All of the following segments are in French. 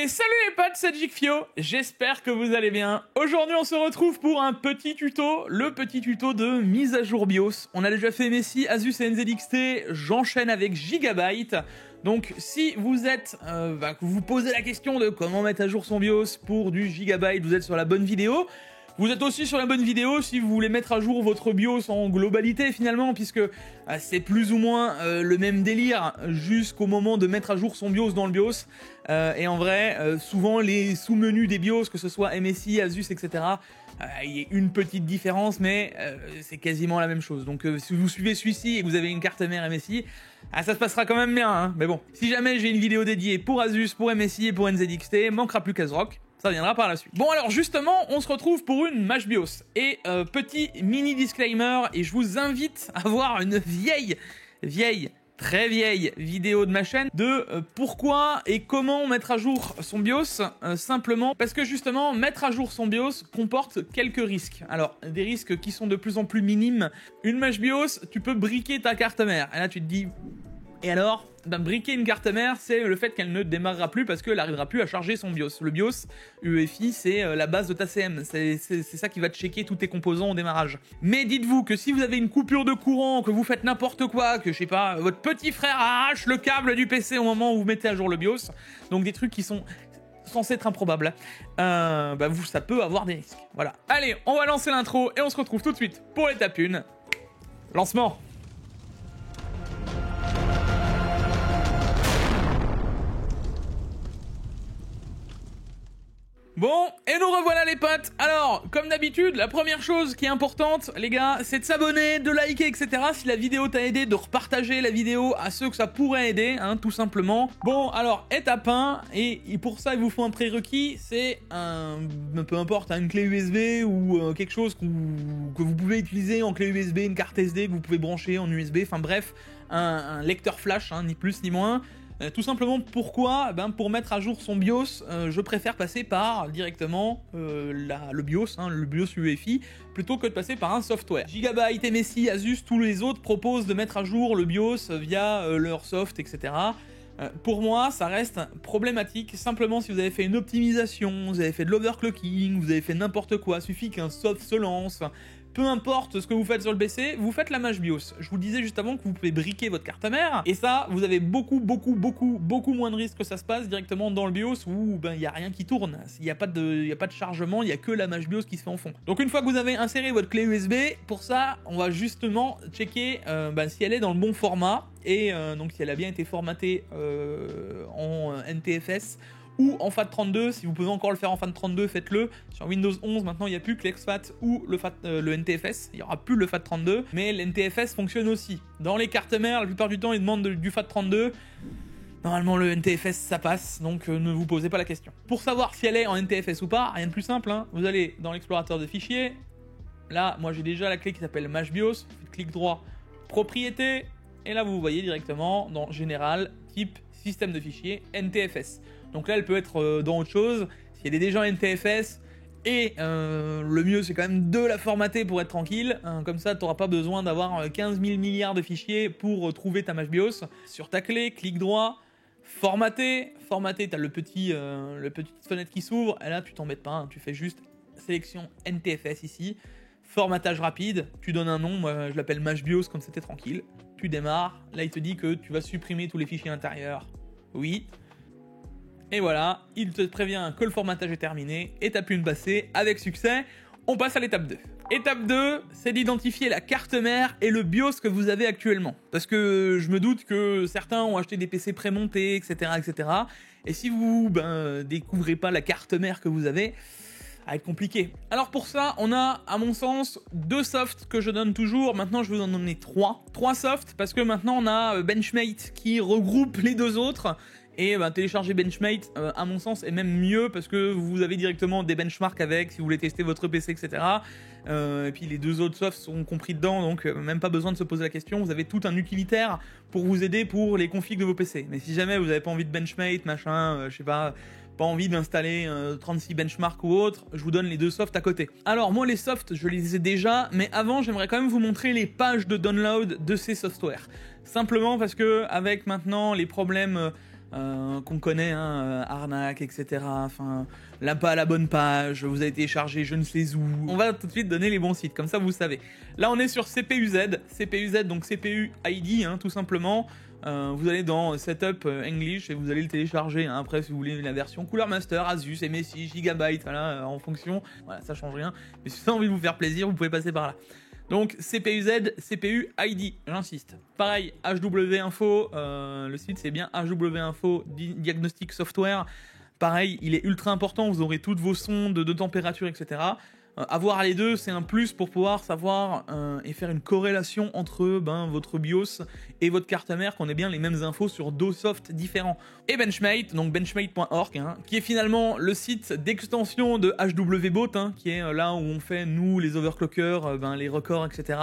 Salut les potes, c'est Jikfio, j'espère que vous allez bien. Aujourd'hui on se retrouve pour un petit tuto, le petit tuto de mise à jour BIOS. On a déjà fait Messi, Asus et NZXT, j'enchaîne avec Gigabyte. Donc si vous êtes, que vous posez la question de comment mettre à jour son BIOS pour du Gigabyte, vous êtes sur la bonne vidéo. Vous êtes aussi sur la bonne vidéo si vous voulez mettre à jour votre BIOS en globalité finalement, puisque c'est plus ou moins le même délire jusqu'au moment de mettre à jour son BIOS dans le BIOS. Et en vrai, souvent les sous-menus des BIOS, que ce soit MSI, Asus, etc., il y a une petite différence, mais c'est quasiment la même chose. Donc si vous suivez celui-ci et que vous avez une carte mère MSI, ça se passera quand même bien, hein. Mais bon, si jamais j'ai une vidéo dédiée pour Asus, pour MSI et pour NZXT, manquera plus qu'ASRock. Ça viendra par la suite. Bon alors justement, on se retrouve pour une Mash BIOS. Et petit mini disclaimer, et je vous invite à voir une très vieille vidéo de ma chaîne de pourquoi et comment mettre à jour son BIOS, simplement parce que justement, mettre à jour son BIOS comporte quelques risques. Alors, des risques qui sont de plus en plus minimes. Une Mash BIOS, tu peux briquer ta carte mère. Et là, tu te dis... Et alors, briquer une carte mère, c'est le fait qu'elle ne démarrera plus parce qu'elle n'arrivera plus à charger son BIOS. Le BIOS, UEFI, c'est la base de ta CM. C'est ça qui va checker tous tes composants au démarrage. Mais dites-vous que si vous avez une coupure de courant, que vous faites n'importe quoi, que je sais pas, votre petit frère arrache le câble du PC au moment où vous mettez à jour le BIOS, donc des trucs qui sont censés être improbables, ça peut avoir des risques. Voilà. Allez, on va lancer l'intro et on se retrouve tout de suite pour l'étape 1. Lancement. Bon, et nous revoilà les potes. Alors, comme d'habitude, la première chose qui est importante, les gars, c'est de s'abonner, de liker, etc. Si la vidéo t'a aidé, de repartager la vidéo à ceux que ça pourrait aider, hein, tout simplement. Bon, alors, étape 1, et pour ça, il vous faut un prérequis, c'est peu importe, une clé USB ou quelque chose que vous pouvez utiliser en clé USB, une carte SD que vous pouvez brancher en USB, enfin bref, un lecteur flash, hein, ni plus ni moins. Tout simplement, pourquoi ? Pour mettre à jour son BIOS, je préfère passer par directement le BIOS, le BIOS UEFI, plutôt que de passer par un software. Gigabyte, MSI, Asus, tous les autres proposent de mettre à jour le BIOS via leur soft, etc. Pour moi, ça reste problématique, simplement si vous avez fait une optimisation, vous avez fait de l'overclocking, vous avez fait n'importe quoi, suffit qu'un soft se lance, peu importe ce que vous faites sur le PC, vous faites la Mash BIOS. Je vous disais juste avant que vous pouvez briquer votre carte mère, et ça, vous avez beaucoup moins de risques que ça se passe directement dans le BIOS où il n'y a rien qui tourne. Il n'y a pas de chargement, il n'y a que la Mash BIOS qui se fait en fond. Donc une fois que vous avez inséré votre clé USB, pour ça, on va justement checker si elle est dans le bon format, et donc si elle a bien été formatée en NTFS, ou en FAT32, si vous pouvez encore le faire en FAT32, faites-le. Sur Windows 11, maintenant, il n'y a plus que l'XFAT ou le NTFS. Il n'y aura plus le FAT32, mais l'NTFS fonctionne aussi. Dans les cartes mères, la plupart du temps, ils demandent du FAT32. Normalement, le NTFS, ça passe, donc ne vous posez pas la question. Pour savoir si elle est en NTFS ou pas, rien de plus simple, hein. Vous allez dans l'explorateur de fichiers. Là, moi, j'ai déjà la clé qui s'appelle Mash BIOS. Vous faites clic droit, propriété. Et là, vous voyez directement dans Général, type, système de fichiers, NTFS. Donc là, elle peut être dans autre chose. Si elle est déjà en NTFS, et le mieux, c'est quand même de la formater pour être tranquille. Comme ça, tu n'auras pas besoin d'avoir 15 000 milliards de fichiers pour trouver ta Mash BIOS. Sur ta clé, clic droit, formater. Formater, tu as le petite fenêtre qui s'ouvre. Et là, tu t'embêtes pas. Tu fais juste sélection NTFS ici. Formatage rapide. Tu donnes un nom. Moi, je l'appelle Mash BIOS comme c'était tranquille. Tu démarres. Là, il te dit que tu vas supprimer tous les fichiers intérieurs. Oui. Et voilà, il te prévient que le formatage est terminé, étape 1 passée, avec succès, on passe à l'étape 2. Étape 2, c'est d'identifier la carte mère et le BIOS que vous avez actuellement. Parce que je me doute que certains ont acheté des PC prémontés, etc. etc. Et si vous découvrez pas la carte mère que vous avez, ça va être compliqué. Alors pour ça, on a, à mon sens, 2 softs que je donne toujours. Maintenant, je vais en donner 3. 3 softs, parce que maintenant, on a Benchmade qui regroupe les 2 autres. Et télécharger Benchmade, à mon sens, est même mieux parce que vous avez directement des benchmarks avec, si vous voulez tester votre PC, etc. Et puis les 2 autres softs sont compris dedans, donc même pas besoin de se poser la question. Vous avez tout un utilitaire pour vous aider pour les configs de vos PC. Mais si jamais vous n'avez pas envie de Benchmade, machin, je sais pas envie d'installer 36 benchmarks ou autre, je vous donne les 2 softs à côté. Alors moi les softs, je les ai déjà, mais avant j'aimerais quand même vous montrer les pages de download de ces softwares. Simplement parce que avec maintenant les problèmes qu'on connaît, hein, arnaque, etc. Enfin, là pas à la bonne page, vous avez téléchargé je ne sais où. On va tout de suite donner les bons sites, comme ça vous savez. Là on est sur CPUZ, donc CPU ID, hein, tout simplement. Vous allez dans Setup English et vous allez le télécharger. Hein. Après, si vous voulez la version Cooler Master, Asus, MSI, Gigabyte, voilà, en fonction, voilà, ça change rien. Mais si vous avez envie de vous faire plaisir, vous pouvez passer par là. Donc CPUZ, CPU ID, j'insiste. Pareil, HW Info, le site c'est bien HW Info Diagnostic Software. Pareil, il est ultra important, vous aurez toutes vos sondes de température, etc. Avoir les deux, c'est un plus pour pouvoir savoir et faire une corrélation entre votre BIOS et votre carte mère, qu'on ait bien les mêmes infos sur deux softs différents. Et Benchmade, donc benchmade.org, hein, qui est finalement le site d'extension de HWBot, hein, qui est là où on fait, nous, les overclockers, les records, etc.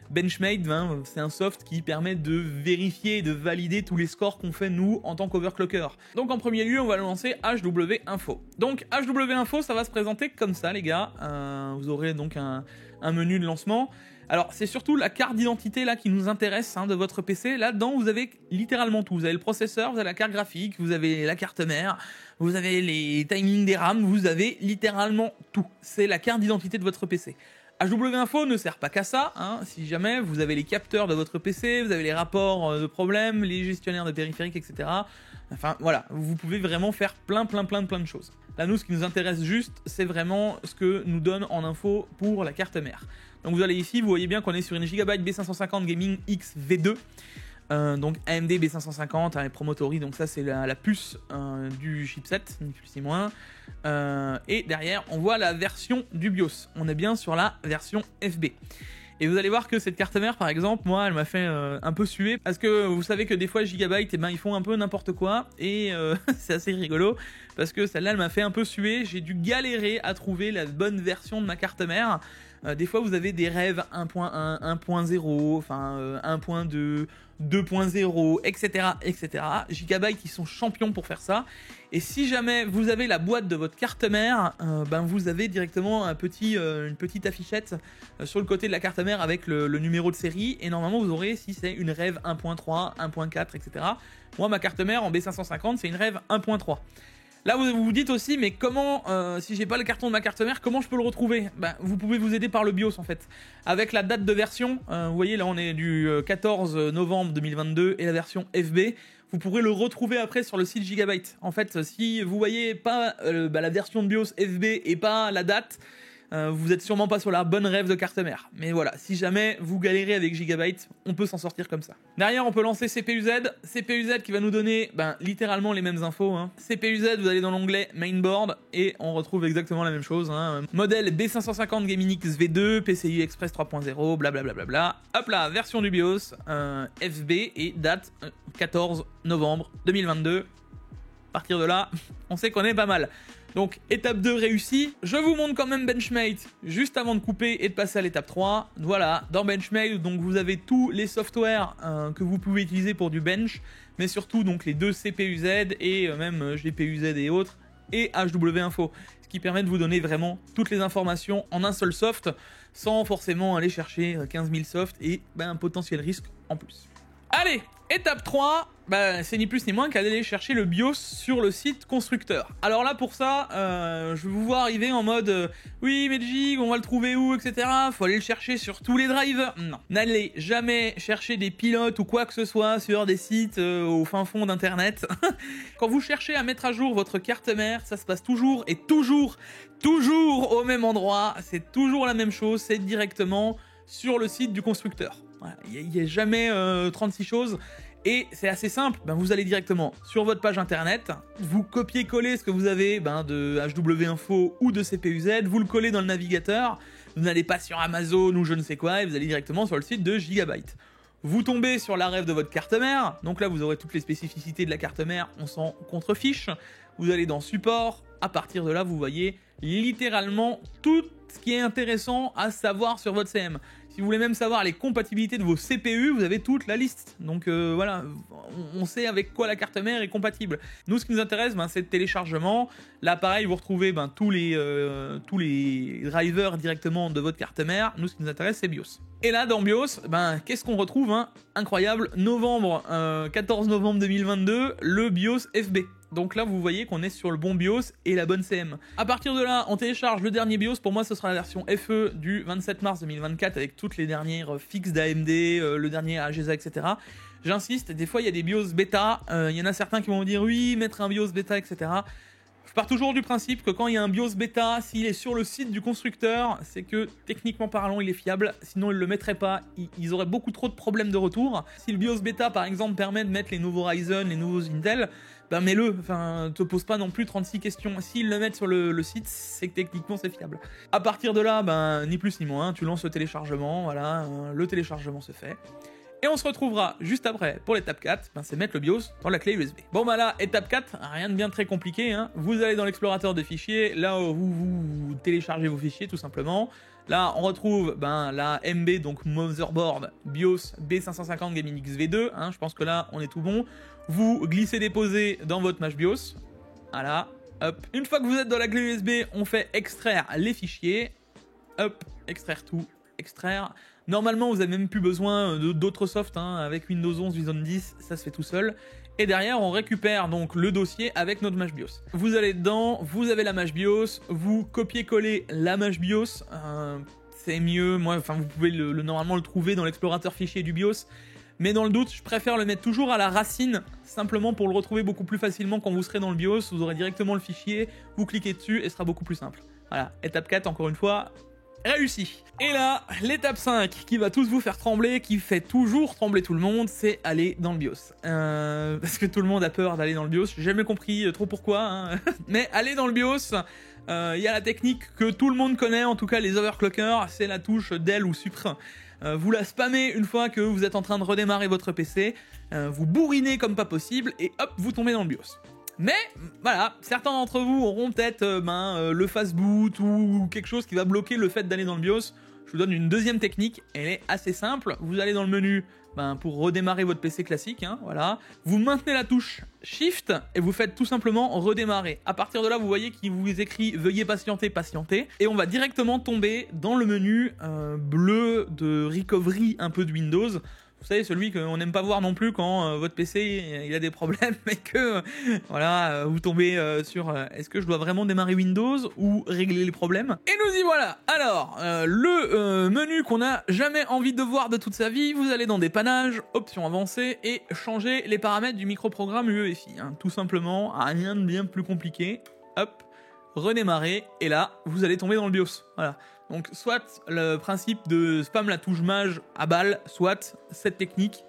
Benchmade, c'est un soft qui permet de vérifier et de valider tous les scores qu'on fait nous en tant qu'overclocker. Donc en premier lieu, on va lancer HW Info. Donc HW Info, ça va se présenter comme ça, les gars. Vous aurez donc un menu de lancement. Alors c'est surtout la carte d'identité là qui nous intéresse, hein, de votre PC. Là-dedans, vous avez littéralement tout. Vous avez le processeur, vous avez la carte graphique, vous avez la carte mère, vous avez les timings des RAM, vous avez littéralement tout. C'est la carte d'identité de votre PC. HW Info ne sert pas qu'à ça, hein. Si jamais vous avez les capteurs de votre PC, vous avez les rapports de problèmes, les gestionnaires de périphériques, etc. Enfin voilà, vous pouvez vraiment faire plein de choses. Là nous, ce qui nous intéresse juste, c'est vraiment ce que nous donne en info pour la carte mère. Donc vous allez ici, vous voyez bien qu'on est sur une Gigabyte B550 Gaming X V2. Donc AMD B550 avec Promotory, donc ça c'est la puce du chipset, ni plus ni moins. Et derrière on voit la version du BIOS, on est bien sur la version FB. Et vous allez voir que cette carte mère par exemple, moi elle m'a fait un peu suer, parce que vous savez que des fois Gigabyte, ils font un peu n'importe quoi, et c'est assez rigolo, parce que celle-là elle m'a fait un peu suer, j'ai dû galérer à trouver la bonne version de ma carte mère. Des fois vous avez des rêves 1.1, 1.0, enfin 1.2, 2.0, etc., etc. Gigabyte, ils sont champions pour faire ça. Et si jamais vous avez la boîte de votre carte mère, vous avez directement une petite affichette sur le côté de la carte mère avec le numéro de série. Et normalement, vous aurez, si c'est une rêve 1.3, 1.4, etc. Moi, ma carte mère en B550, c'est une rêve 1.3. Là, vous vous dites aussi, mais comment, si j'ai pas le carton de ma carte mère, comment je peux le retrouver? Vous pouvez vous aider par le BIOS en fait. Avec la date de version, vous voyez là on est du 14 novembre 2022 et la version FB, vous pourrez le retrouver après sur le site Gigabyte. En fait, si vous voyez pas la version de BIOS FB et pas la date, vous êtes sûrement pas sur la bonne rêve de carte mère. Mais voilà, si jamais vous galérez avec Gigabyte, on peut s'en sortir comme ça. Derrière, on peut lancer CPUZ. CPUZ qui va nous donner littéralement les mêmes infos. Hein. CPUZ, vous allez dans l'onglet Mainboard et on retrouve exactement la même chose. Hein. Modèle B550 Gaming X V2, PCI Express 3.0, blablabla. Hop là, version du BIOS, FB et date 14 novembre 2022. À partir de là, on sait qu'on est pas mal. Donc étape 2 réussie, je vous montre quand même Benchmade juste avant de couper et de passer à l'étape 3. Voilà, dans Benchmade, donc vous avez tous les softwares que vous pouvez utiliser pour du bench, mais surtout donc les deux CPUZ et même GPUZ et autres, et HW Info, ce qui permet de vous donner vraiment toutes les informations en un seul soft, sans forcément aller chercher 15 000 softs et un potentiel risque en plus. Allez, étape 3, c'est ni plus ni moins qu'aller chercher le BIOS sur le site constructeur. Alors là pour ça, je vais vous voir arriver en mode oui mais Gig, on va le trouver où, etc. Faut aller le chercher sur tous les drivers. Non, n'allez jamais chercher des pilotes ou quoi que ce soit sur des sites au fin fond d'internet. Quand vous cherchez à mettre à jour votre carte mère, ça se passe toujours et toujours au même endroit. C'est toujours la même chose, c'est directement sur le site du constructeur. Il n'y a jamais 36 choses et c'est assez simple, vous allez directement sur votre page internet, vous copiez-collez ce que vous avez de HW Info ou de CPUZ, vous le collez dans le navigateur, vous n'allez pas sur Amazon ou je ne sais quoi et vous allez directement sur le site de Gigabyte. Vous tombez sur la ref de votre carte mère, donc là vous aurez toutes les spécificités de la carte mère, on s'en contrefiche, vous allez dans support, à partir de là vous voyez littéralement tout ce qui est intéressant à savoir sur votre CM. Si vous voulez même savoir les compatibilités de vos CPU, vous avez toute la liste. Donc voilà, on sait avec quoi la carte mère est compatible. Nous, ce qui nous intéresse, c'est le téléchargement. Là, pareil, vous retrouvez tous les drivers directement de votre carte mère. Nous, ce qui nous intéresse, c'est BIOS. Et là, dans BIOS, qu'est-ce qu'on retrouve, incroyable, 14 novembre 2022, le BIOS FB. Donc là, vous voyez qu'on est sur le bon BIOS et la bonne CM. À partir de là, on télécharge le dernier BIOS. Pour moi, ce sera la version FE du 27 mars 2024 avec toutes les dernières fixes d'AMD, le dernier AGESA, etc. J'insiste, des fois, il y a des BIOS bêta. Il y en a certains qui vont me dire oui, mettre un BIOS bêta, etc. Je pars toujours du principe que quand il y a un BIOS bêta, s'il est sur le site du constructeur, c'est que techniquement parlant, il est fiable. Sinon, ils ne le mettraient pas. Ils auraient beaucoup trop de problèmes de retour. Si le BIOS bêta, par exemple, permet de mettre les nouveaux Ryzen, les nouveaux Intel, mets-le. Enfin, te pose pas non plus 36 questions. S'ils le mettent sur le site, c'est que techniquement, c'est fiable. À partir de là, ni plus ni moins, tu lances le téléchargement. Voilà, le téléchargement se fait. Et on se retrouvera juste après pour l'étape 4, c'est mettre le BIOS dans la clé USB. Bon là, étape 4, rien de bien très compliqué, Vous allez dans l'explorateur de fichiers, là où vous téléchargez vos fichiers tout simplement. Là, on retrouve la MB, donc Motherboard BIOS B550 Gaming X V2, je pense que là, on est tout bon. Vous glissez-déposez dans votre Mash BIOS, voilà, hop. Une fois que vous êtes dans la clé USB, on fait extraire les fichiers, hop, extraire tout, extraire. Normalement, vous n'avez même plus besoin d'autres softs, avec Windows 11, Windows 10, ça se fait tout seul. Et derrière, on récupère donc le dossier avec notre Mash BIOS. Vous allez dedans, vous avez la Mash BIOS, vous copiez-collez la Mash BIOS, c'est mieux. Vous pouvez normalement le trouver dans l'explorateur fichier du BIOS. Mais dans le doute, je préfère le mettre toujours à la racine, simplement pour le retrouver beaucoup plus facilement quand vous serez dans le BIOS. Vous aurez directement le fichier, vous cliquez dessus et ce sera beaucoup plus simple. Voilà, étape 4, encore une fois, réussi. Et là, l'étape 5 qui va tous vous faire trembler, qui fait toujours trembler tout le monde, c'est aller dans le BIOS. Parce que tout le monde a peur d'aller dans le BIOS, j'ai jamais compris trop pourquoi. Mais aller dans le BIOS, il y a la technique que tout le monde connaît, en tout cas les overclockers, c'est la touche Del ou Sucre. Vous la spammez une fois que vous êtes en train de redémarrer votre PC, vous bourrinez comme pas possible et hop, vous tombez dans le BIOS. Mais voilà, certains d'entre vous auront peut-être le fastboot ou quelque chose qui va bloquer le fait d'aller dans le BIOS. Je vous donne une deuxième technique, elle est assez simple. Vous allez dans le menu pour redémarrer votre PC classique, voilà. Vous maintenez la touche Shift et vous faites tout simplement redémarrer. À partir de là, vous voyez qu'il vous écrit « Veuillez patienter, patienter » et on va directement tomber dans le menu bleu de recovery un peu de Windows. Vous savez, celui qu'on n'aime pas voir non plus quand votre PC il a des problèmes et que voilà, vous tombez sur est-ce que je dois vraiment démarrer Windows ou régler les problèmes. Et nous y voilà. Alors, le menu qu'on n'a jamais envie de voir de toute sa vie, vous allez dans dépannages, options avancées et changer les paramètres du microprogramme UEFI. Tout simplement, rien de bien plus compliqué. Hop, redémarrer et là, vous allez tomber dans le BIOS. Voilà. Donc soit le principe de spam la touche mage à balle, soit cette technique,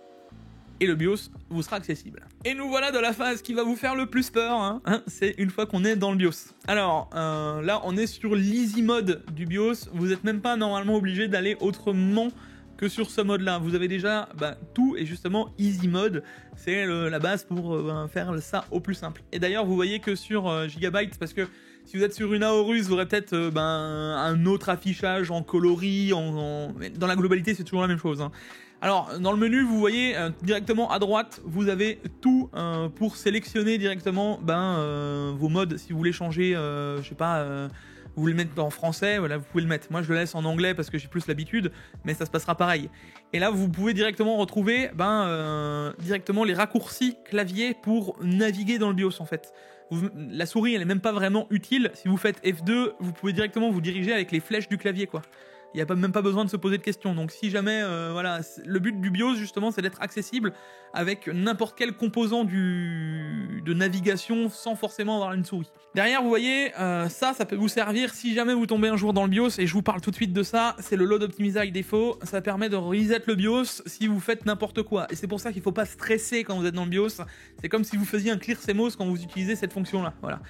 et le BIOS vous sera accessible. Et nous voilà dans la phase qui va vous faire le plus peur, c'est une fois qu'on est dans le BIOS. Alors là on est sur l'easy mode du BIOS, vous n'êtes même pas normalement obligé d'aller autrement que sur ce mode là, vous avez déjà tout et justement easy mode, c'est la base pour faire ça au plus simple. Et d'ailleurs vous voyez que sur Gigabyte, parce que si vous êtes sur une Aorus, vous aurez peut-être un autre affichage en coloris, mais dans la globalité c'est toujours la même chose. Alors dans le menu vous voyez directement à droite vous avez tout pour sélectionner directement vos modes. Si vous voulez changer, je sais pas, vous voulez le mettre en français, voilà, vous pouvez le mettre. Moi je le laisse en anglais parce que j'ai plus l'habitude, mais ça se passera pareil. Et là vous pouvez directement retrouver directement les raccourcis clavier pour naviguer dans le BIOS en fait. La souris elle est même pas vraiment utile. Si vous faites F2, vous pouvez directement vous diriger avec les flèches du clavier quoi. Il n'y a même pas besoin de se poser de questions. Donc si jamais, voilà, le but du BIOS justement c'est d'être accessible avec n'importe quel composant de navigation sans forcément avoir une souris. Derrière vous voyez, ça peut vous servir si jamais vous tombez un jour dans le BIOS, et je vous parle tout de suite de ça, c'est le Load Optimizer Défaut, ça permet de reset le BIOS si vous faites n'importe quoi. Et c'est pour ça qu'il ne faut pas stresser quand vous êtes dans le BIOS, c'est comme si vous faisiez un Clear CMOS quand vous utilisez cette fonction là, voilà.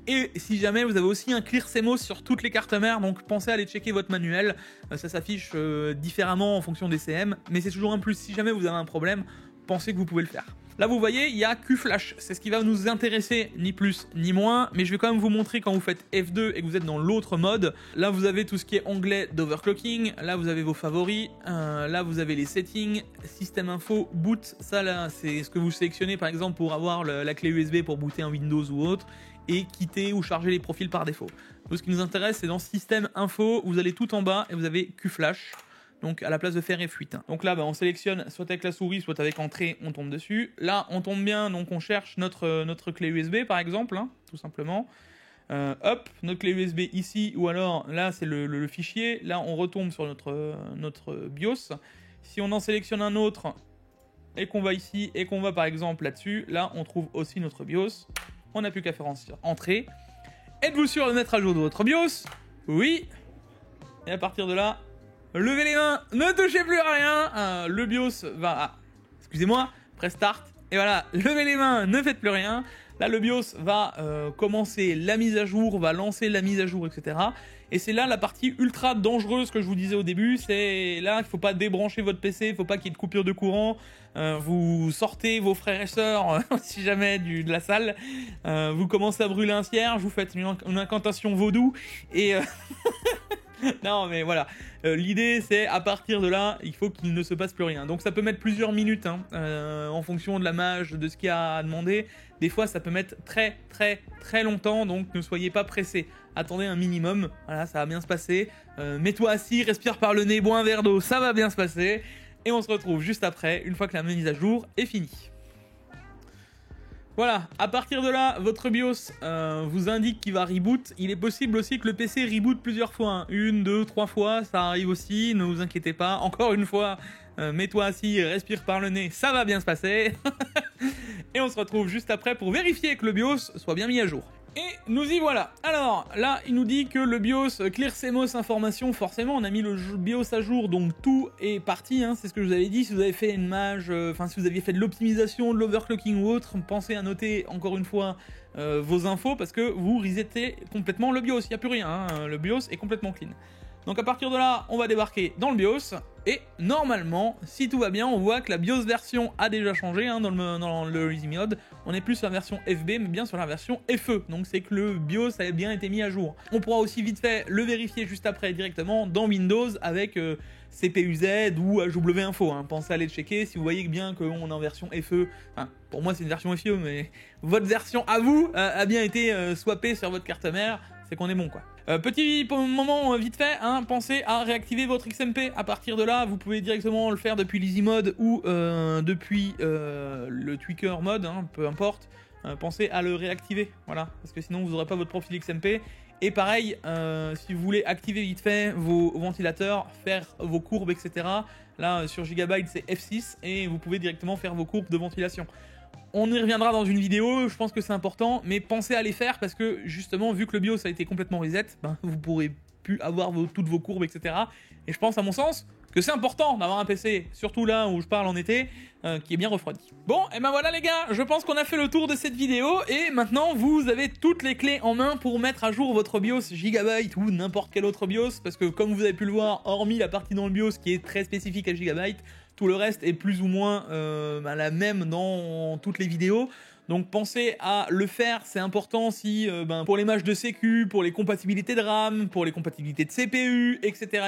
Et si jamais vous avez aussi un Clear CMOS sur toutes les cartes mères, donc pensez à aller checker votre manuel, ça s'affiche différemment en fonction des CM, mais c'est toujours un plus, si jamais vous avez un problème, pensez que vous pouvez le faire. Là, vous voyez, il y a QFlash. C'est ce qui va nous intéresser, ni plus ni moins. Mais je vais quand même vous montrer quand vous faites F2 et que vous êtes dans l'autre mode. Là, vous avez tout ce qui est onglet d'overclocking. Là, vous avez vos favoris. Là, vous avez les settings, système info, boot. Ça, là, c'est ce que vous sélectionnez, par exemple, pour avoir la clé USB pour booter un Windows ou autre. Et quitter ou charger les profils par défaut. Donc, ce qui nous intéresse, c'est dans système info. Vous allez tout en bas et vous avez QFlash. Donc à la place de faire F8. Donc là, on sélectionne soit avec la souris, soit avec entrée, on tombe dessus. Là, on tombe bien, donc on cherche notre clé USB par exemple, hein, tout simplement. Hop, notre clé USB ici, ou alors là, c'est le fichier. Là, on retombe sur notre BIOS. Si on en sélectionne un autre et qu'on va ici et qu'on va par exemple là-dessus, là, on trouve aussi notre BIOS. On n'a plus qu'à faire entrée. Êtes-vous sûr de mettre à jour de votre BIOS? Oui. Et à partir de là, levez les mains, ne touchez plus à rien. Le BIOS va... excusez-moi, press start. Et voilà, levez les mains, ne faites plus rien. Là, le BIOS va commencer la mise à jour, va lancer la mise à jour, etc. Et c'est là la partie ultra dangereuse que je vous disais au début. C'est là qu'il ne faut pas débrancher votre PC, il ne faut pas qu'il y ait de coupure de courant. Vous sortez vos frères et sœurs, si jamais, de la salle. Vous commencez à brûler un cierge, vous faites une incantation vaudou. Et... non mais voilà, l'idée c'est à partir de là, il faut qu'il ne se passe plus rien. Donc ça peut mettre plusieurs minutes hein, en fonction de la mage, de ce qu'il y a à demander. Des fois ça peut mettre très longtemps, donc ne soyez pas pressés. Attendez un minimum, voilà, ça va bien se passer. Mets-toi assis, respire par le nez, bois un verre d'eau, ça va bien se passer. Et on se retrouve juste après, une fois que la mise à jour est finie. Voilà, à partir de là, votre BIOS vous indique qu'il va reboot. Il est possible aussi que le PC reboot plusieurs fois. Hein. 1, 2, 3 fois, ça arrive aussi, ne vous inquiétez pas. Encore une fois, mets-toi assis, respire par le nez, ça va bien se passer. Et on se retrouve juste après pour vérifier que le BIOS soit bien mis à jour. Et nous y voilà. Alors là, il nous dit que le BIOS clear CMOS information. Forcément, on a mis le BIOS à jour, donc tout est parti. Hein, c'est ce que je vous avais dit. Si vous avez fait une mage, si vous aviez fait de l'optimisation, de l'overclocking ou autre, pensez à noter encore une fois vos infos parce que vous resettez complètement le BIOS. Il n'y a plus rien. Hein, le BIOS est complètement clean. Donc à partir de là, on va débarquer dans le BIOS et normalement, si tout va bien, on voit que la BIOS version a déjà changé hein, dans le Easy Mode. On n'est plus sur la version FB, mais bien sur la version FE. Donc c'est que le BIOS a bien été mis à jour. On pourra aussi vite fait le vérifier juste après directement dans Windows avec CPU-Z ou HW Info. Hein. Pensez à aller checker si vous voyez bien qu'on est en version FE. Enfin, pour moi c'est une version FE, mais votre version à vous a bien été swappée sur votre carte mère. C'est qu'on est bon quoi. Petit moment vite fait, hein, pensez à réactiver votre XMP. À partir de là, vous pouvez directement le faire depuis l'Easy Mode ou depuis le Tweaker Mode, hein, peu importe. Pensez à le réactiver, voilà, parce que sinon vous n'aurez pas votre profil XMP. Et pareil, si vous voulez activer vite fait vos ventilateurs, faire vos courbes, etc. Là, sur Gigabyte, c'est F6 et vous pouvez directement faire vos courbes de ventilation. On y reviendra dans une vidéo, je pense que c'est important, mais pensez à les faire parce que justement, vu que le BIOS a été complètement reset, vous pourrez plus avoir toutes vos courbes, etc. Et je pense, à mon sens, que c'est important d'avoir un PC, surtout là où je parle en été, qui est bien refroidi. Bon, et ben voilà les gars, je pense qu'on a fait le tour de cette vidéo, et maintenant vous avez toutes les clés en main pour mettre à jour votre BIOS Gigabyte ou n'importe quel autre BIOS, parce que comme vous avez pu le voir, hormis la partie dans le BIOS qui est très spécifique à Gigabyte, tout le reste est plus ou moins la même dans toutes les vidéos. Donc pensez à le faire, c'est important si pour les matchs de sécu, pour les compatibilités de RAM, pour les compatibilités de CPU, etc.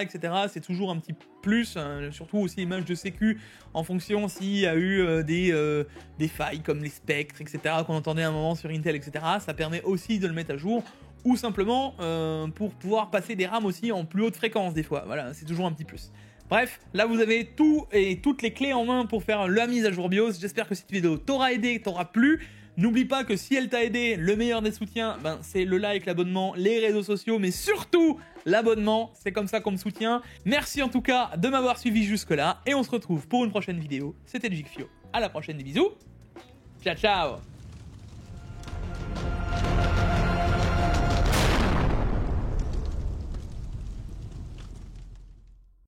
c'est toujours un petit plus, surtout aussi les matchs de sécu en fonction s'il y a eu des failles comme les spectres, etc. qu'on entendait à un moment sur Intel, etc. Ça permet aussi de le mettre à jour. Ou simplement pour pouvoir passer des RAM aussi en plus haute fréquence des fois. Voilà, c'est toujours un petit plus. Bref, là vous avez tout et toutes les clés en main pour faire la mise à jour BIOS. J'espère que cette vidéo t'aura aidé, t'aura plu. N'oublie pas que si elle t'a aidé, le meilleur des soutiens, c'est le like, l'abonnement, les réseaux sociaux, mais surtout l'abonnement. C'est comme ça qu'on me soutient. Merci en tout cas de m'avoir suivi jusque là et on se retrouve pour une prochaine vidéo. C'était Jigfio. À la prochaine, des bisous. Ciao ciao.